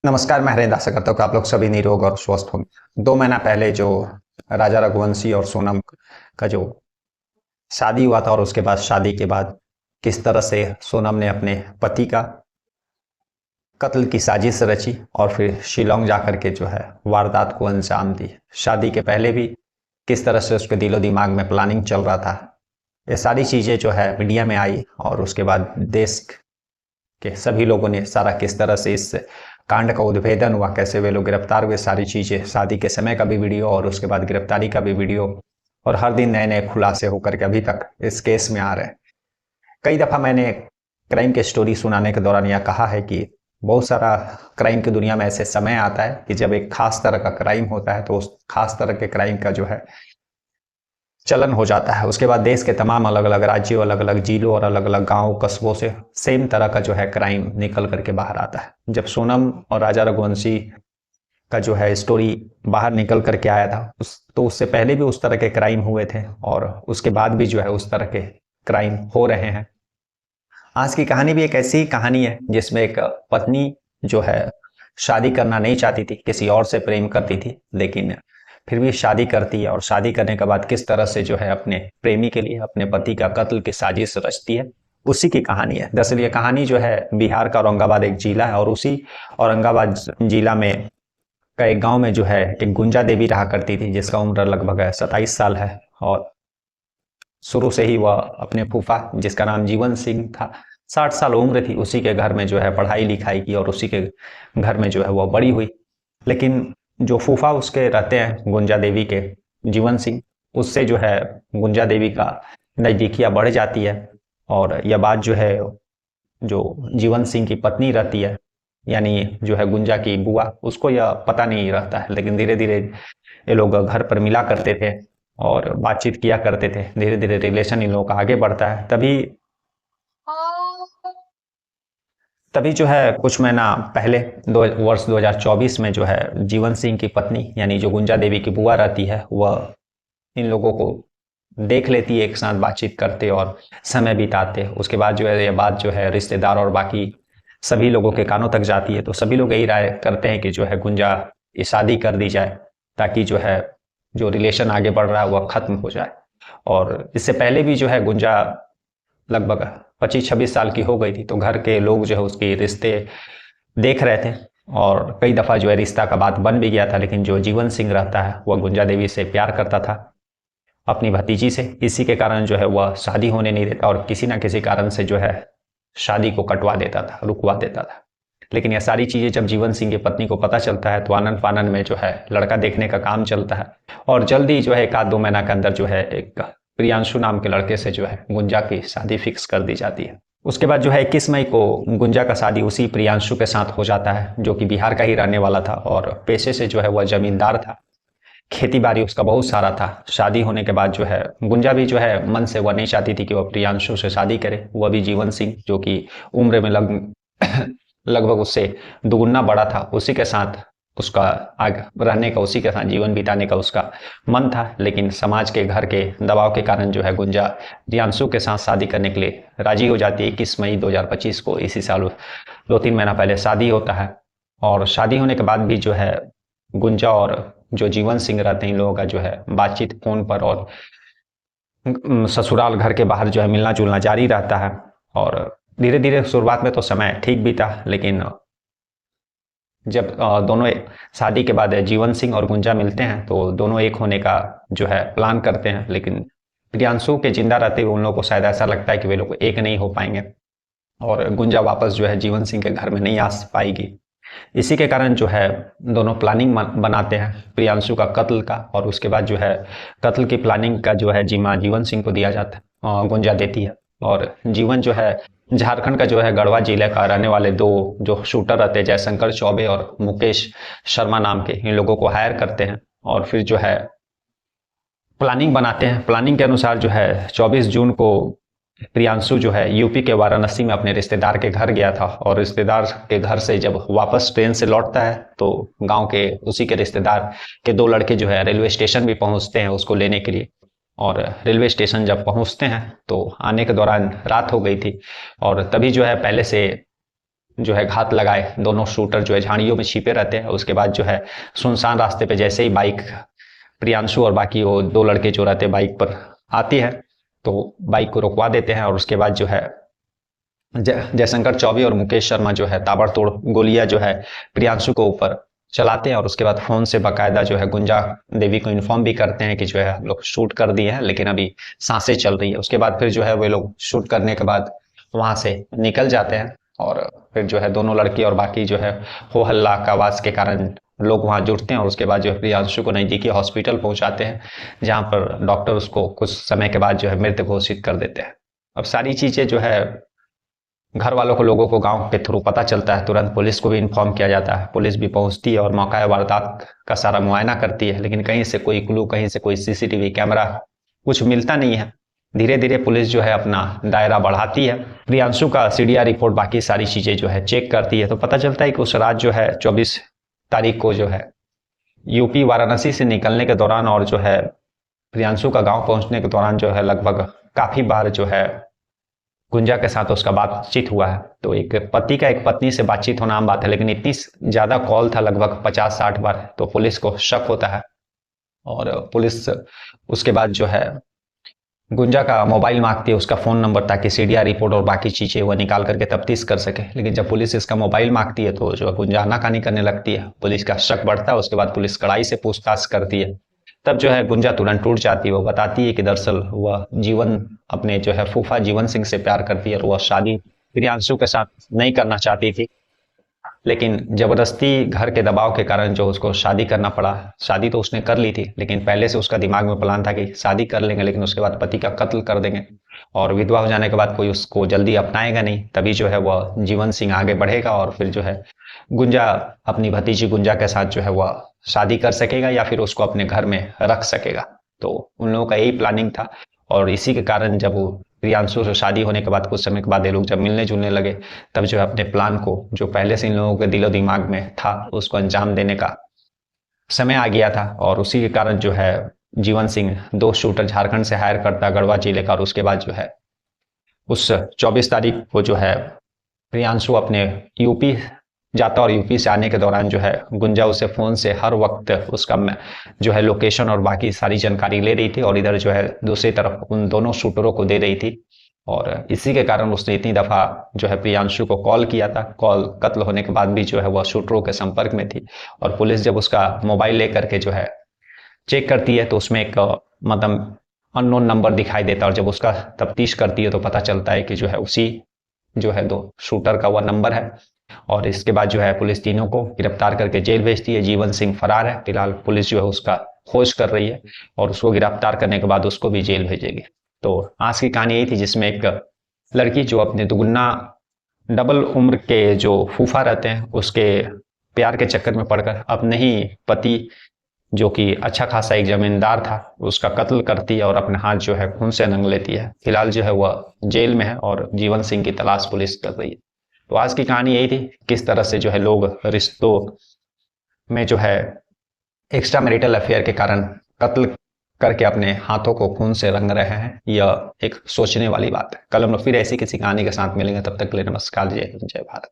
नमस्कार, मैं हरेंद्र आशा करता हूँ कि आप लोग सभी निरोग और स्वस्थ होंगे। 2 महीना पहले जो राजा रघुवंशी और सोनम का जो शादी हुआ था और उसके बाद शादी के बाद किस तरह से सोनम ने अपने पति का कत्ल की साजिश रची और फिर शिलोंग जाकर के जो है वारदात को अंजाम दी। शादी के पहले भी किस तरह से उसके दिलो दिमाग में प्लानिंग चल रहा था, ये सारी चीज़ें जो है मीडिया में आई और उसके बाद देश के सभी लोगों ने सारा किस तरह से इस कांड का उद्भेदन हुआ, कैसे वे लोग गिरफ्तार हुए, सारी चीजें, शादी के समय का भी वीडियो और उसके बाद गिरफ्तारी का भी वीडियो, और हर दिन नए नए खुलासे होकर के अभी तक इस केस में आ रहे हैं। कई दफा मैंने क्राइम के स्टोरी सुनाने के दौरान यह कहा है कि बहुत सारा क्राइम की दुनिया में ऐसे समय आता है कि जब एक खास तरह का क्राइम होता है तो उस खास तरह के क्राइम का जो है चलन हो जाता है। उसके बाद देश के तमाम अलग अलग राज्यों, अलग अलग जिलों और अलग अलग गांव कस्बों से सेम तरह का जो है क्राइम निकल करके बाहर आता है। जब सोनम और राजा रघुवंशी का जो है स्टोरी बाहर निकल करके आया था तो उससे पहले भी उस तरह के क्राइम हुए थे और उसके बाद भी जो है उस तरह के क्राइम हो रहे हैं। आज की कहानी भी एक ऐसी कहानी है जिसमें एक पत्नी जो है शादी करना नहीं चाहती थी, किसी और से प्रेम करती थी, लेकिन फिर भी शादी करती है और शादी करने के बाद किस तरह से जो है अपने प्रेमी के लिए अपने पति का कत्ल की साजिश रचती है, उसी की कहानी है। दरअसल ये कहानी जो है बिहार का औरंगाबाद एक जिला है और उसी औरंगाबाद जिला में का एक गांव में जो है एक गुंजा देवी रहा करती थी जिसका उम्र लगभग 27 साल है। और शुरू से ही वह अपने फूफा जिसका नाम जीवन सिंह था, 60 साल उम्र थी, उसी के घर में जो है पढ़ाई लिखाई की और उसी के घर में जो है वह बड़ी हुई। लेकिन जो फूफा उसके रहते हैं गुंजा देवी के, जीवन सिंह, उससे जो है गुंजा देवी का नज़दीकियाँ बढ़ जाती है। और यह बात जो है जो जीवन सिंह की पत्नी रहती है, यानी जो है गुंजा की बुआ, उसको यह पता नहीं रहता है। लेकिन धीरे धीरे ये लोग घर पर मिला करते थे और बातचीत किया करते थे। धीरे धीरे रिलेशन इन लोगों का आगे बढ़ता है। तभी तभी जो है कुछ महीना पहले वर्ष 2024 में जो है जीवन सिंह की पत्नी यानी जो गुंजा देवी की बुआ रहती है, वह इन लोगों को देख लेती है, एक साथ बातचीत करते और समय बिताते। उसके बाद जो है ये बात जो है रिश्तेदार और बाकी सभी लोगों के कानों तक जाती है, तो सभी लोग यही राय करते हैं कि जो है गुंजा की शादी कर दी जाए ताकि जो है जो रिलेशन आगे बढ़ रहा है वह खत्म हो जाए। और इससे पहले भी जो है गुंजा लगभग 25-26 साल की हो गई थी, तो घर के लोग जो है उसके रिश्ते देख रहे थे और कई दफ़ा जो है रिश्ता का बात बन भी गया था। लेकिन जो जीवन सिंह रहता है वह गुंजा देवी से प्यार करता था, अपनी भतीजी से। इसी के कारण जो है वह शादी होने नहीं देता और किसी ना किसी कारण से जो है शादी को कटवा देता था, रुकवा देता था। लेकिन यह सारी चीज़ें जब जीवन सिंह की पत्नी को पता चलता है तो आनंद फानन में जो है लड़का देखने का काम चलता है और जल्दी जो है 1-2 महीना के अंदर जो है एक प्रियांशु नाम के लड़के से जो है गुंजा की शादी फिक्स कर दी जाती है। उसके बाद जो है 21 मई को गुंजा का शादी उसी प्रियांशु के साथ हो जाता है जो कि बिहार का ही रहने वाला था और पेशे से जो है वह जमींदार था, खेती बाड़ी उसका बहुत सारा था। शादी होने के बाद जो है गुंजा भी जो है मन से वह नहीं चाहती थी कि वह प्रियांशु से शादी करे। वह भी जीवन सिंह जो कि उम्र में लगभग उससे दुगुना बड़ा था, उसी के साथ उसका आगे रहने का, उसी के साथ जीवन बिताने का उसका मन था। लेकिन समाज के घर के दबाव के कारण जो है गुंजा प्रियांशु के साथ शादी करने के लिए राजी हो जाती है। 21 मई 2025 को, इसी साल 2-3 महीना पहले शादी होता है। और शादी होने के बाद भी जो है गुंजा और जो जीवन सिंह रहते हैं इन लोगों का जो है बातचीत फोन पर और ससुराल घर के बाहर जो है मिलना जुलना जारी रहता है। और धीरे धीरे शुरुआत में तो समय ठीक बीता, लेकिन जब दोनों शादी के बाद जीवन सिंह और गुंजा मिलते हैं तो दोनों एक होने का जो है प्लान करते हैं। लेकिन प्रियांशु के जिंदा रहते हुए उन लोगों को शायद ऐसा लगता है कि वे लोग एक नहीं हो पाएंगे और गुंजा वापस जो है जीवन सिंह के घर में नहीं आ पाएगी। इसी के कारण जो है दोनों प्लानिंग बनाते हैं प्रियांशु का कत्ल का, और उसके बाद जो है कत्ल की प्लानिंग का जो है जिम्मा जीवन सिंह को दिया जाता है, गुंजा देती है। और जीवन जो है झारखंड का जो है गढ़वा जिले का रहने वाले दो जो शूटर रहते हैं, जयशंकर चौबे और मुकेश शर्मा नाम के, इन लोगों को हायर करते हैं और फिर जो है प्लानिंग बनाते हैं। प्लानिंग के अनुसार जो है 24 जून को प्रियांशु जो है यूपी के वाराणसी में अपने रिश्तेदार के घर गया था और रिश्तेदार के घर से जब वापस ट्रेन से लौटता है तो गांव के उसी के रिश्तेदार के 2 लड़के जो है रेलवे स्टेशन भी पहुंचते हैं उसको लेने के लिए। और रेलवे स्टेशन जब पहुंचते हैं तो आने के दौरान रात हो गई थी और तभी जो है पहले से जो है घात लगाए। दोनों शूटर जो है झाड़ियों में छिपे रहते हैं। उसके बाद जो है सुनसान रास्ते पे जैसे ही बाइक प्रियांशु और बाकी वो दो लड़के जो रहते बाइक पर आती है तो बाइक को रुकवा देते हैं। और उसके बाद जो है जयशंकर चौबे और मुकेश शर्मा जो है ताबड़तोड़ गोलियां जो है प्रियांशु को ऊपर चलाते हैं। और उसके बाद फोन से बाकायदा जो है गुंजा देवी को इन्फॉर्म भी करते हैं कि जो है हम लोग शूट कर दिए हैं, लेकिन अभी सांसें चल रही है। उसके बाद फिर जो है वे लोग शूट करने के बाद वहां से निकल जाते हैं। और फिर जो है दोनों लड़की और बाकी जो है हो हल्ला का आवाज के कारण लोग वहां जुटते हैं। और उसके बाद जो है प्रियांशु को नजदीकी हॉस्पिटल पहुंचाते हैं, जहां पर डॉक्टर उसको कुछ समय के बाद जो है मृत घोषित कर देते हैं। अब सारी चीजें जो है घर वालों को, लोगों को गांव के थ्रू पता चलता है, तुरंत पुलिस को भी इन्फॉर्म किया जाता है। पुलिस भी पहुंचती है और मौका वारदात का सारा मुआयना करती है, लेकिन कहीं से कोई क्लू, कहीं से कोई सीसीटीवी कैमरा कुछ मिलता नहीं है। धीरे धीरे पुलिस जो है अपना दायरा बढ़ाती है, प्रियांशु का सीडीआर रिपोर्ट, बाकी सारी चीजें जो है चेक करती है। तो पता चलता है कि उस रात जो है 24 तारीख को जो है यूपी वाराणसी से निकलने के दौरान और जो है प्रियांशु का गांव पहुंचने के दौरान जो है लगभग काफी बार जो है गुंजा के साथ उसका बातचीत हुआ है। तो एक पति का एक पत्नी से बातचीत होना आम बात है, लेकिन इतनी ज्यादा कॉल था, लगभग 50-60 बार, तो पुलिस को शक होता है। और पुलिस उसके बाद जो है गुंजा का मोबाइल मांगती है, उसका फोन नंबर, ताकि सीडीआर रिपोर्ट और बाकी चीजें वह निकाल करके तफ्तीश कर सके। लेकिन जब पुलिस इसका मोबाइल मांगती है तो जो गुंजा आनाकानी करने लगती है। पुलिस का शक बढ़ता है। उसके बाद पुलिस कड़ाई से पूछताछ करती है। तब जो है गुंजा तुरंत टूट जाती है। वो बताती है कि दरअसल वह जीवन अपने जो है फूफा जीवन सिंह से प्यार करती है और वह शादी प्रियांशु के साथ नहीं करना चाहती थी, लेकिन जबरदस्ती घर के दबाव के कारण जो उसको शादी करना पड़ा। शादी तो उसने कर ली थी, लेकिन पहले से उसका दिमाग में प्लान था कि शादी कर लेंगे, लेकिन उसके बाद पति का कत्ल कर देंगे और विधवा हो जाने के बाद कोई उसको जल्दी अपनाएगा नहीं। तभी जो है वह जीवन सिंह आगे बढ़ेगा और फिर जो है गुंजा अपनी भतीजी गुंजा के साथ जो है वह शादी कर सकेगा या फिर उसको अपने घर में रख सकेगा। तो उन लोगों का यही प्लानिंग था। और इसी के कारण जब वो प्रियांशु से शादी होने के बाद कुछ समय के बाद ये लोग जब मिलने जुलने लगे, तब जो है अपने प्लान को, जो पहले से इन लोगों के दिलो दिमाग में था, उसको अंजाम देने का समय आ गया था। और उसी के कारण जो है जीवन सिंह 2 शूटर झारखंड से हायर करता गढ़वा जिले का। और उसके बाद जो है उस 24 तारीख को जो है प्रियांशु अपने यूपी जाता और यूपी से आने के दौरान जो है गुंजा उसे फोन से हर वक्त उसका जो है लोकेशन और बाकी सारी जानकारी ले रही थी और इधर जो है दूसरी तरफ उन दोनों शूटरों को दे रही थी। और इसी के कारण उसने इतनी दफा जो है प्रियांशु को कॉल किया था। कॉल कत्ल होने के बाद भी जो है वह शूटरों के संपर्क में थी। और पुलिस जब उसका मोबाइल लेकर के जो है चेक करती है तो उसमें एक मतलब अननोन नंबर दिखाई देता है। और जब उसका तफ्तीश करती है तो पता चलता है कि जो है उसी जो है 2 शूटर का वह नंबर है। और इसके बाद जो है पुलिस तीनों को गिरफ्तार करके जेल भेजती है। जीवन सिंह फरार है। फिलहाल पुलिस जो है उसका खोज कर रही है और उसको गिरफ्तार करने के बाद उसको भी जेल भेजेगी। तो आज की कहानी यही थी, जिसमें एक लड़की जो अपने दुगुना डबल उम्र के जो फूफा रहते हैं उसके प्यार के चक्कर में पड़कर अपने ही पति, जो कि अच्छा खासा एक जमींदार था, उसका कत्ल करती है और अपने हाथ जो है खून से रंग लेती है। फिलहाल जो है वह जेल में है और जीवन सिंह की तलाश पुलिस कर रही है। तो आज की कहानी यही थी, किस तरह से जो है लोग रिश्तों में जो है एक्स्ट्रा मैरिटल अफेयर के कारण कत्ल करके अपने हाथों को खून से रंग रहे हैं। यह एक सोचने वाली बात है। कल हम लोग फिर ऐसी किसी कहानी के साथ मिलेंगे। तब तक के लिए नमस्कार, जय हिंद, जय भारत।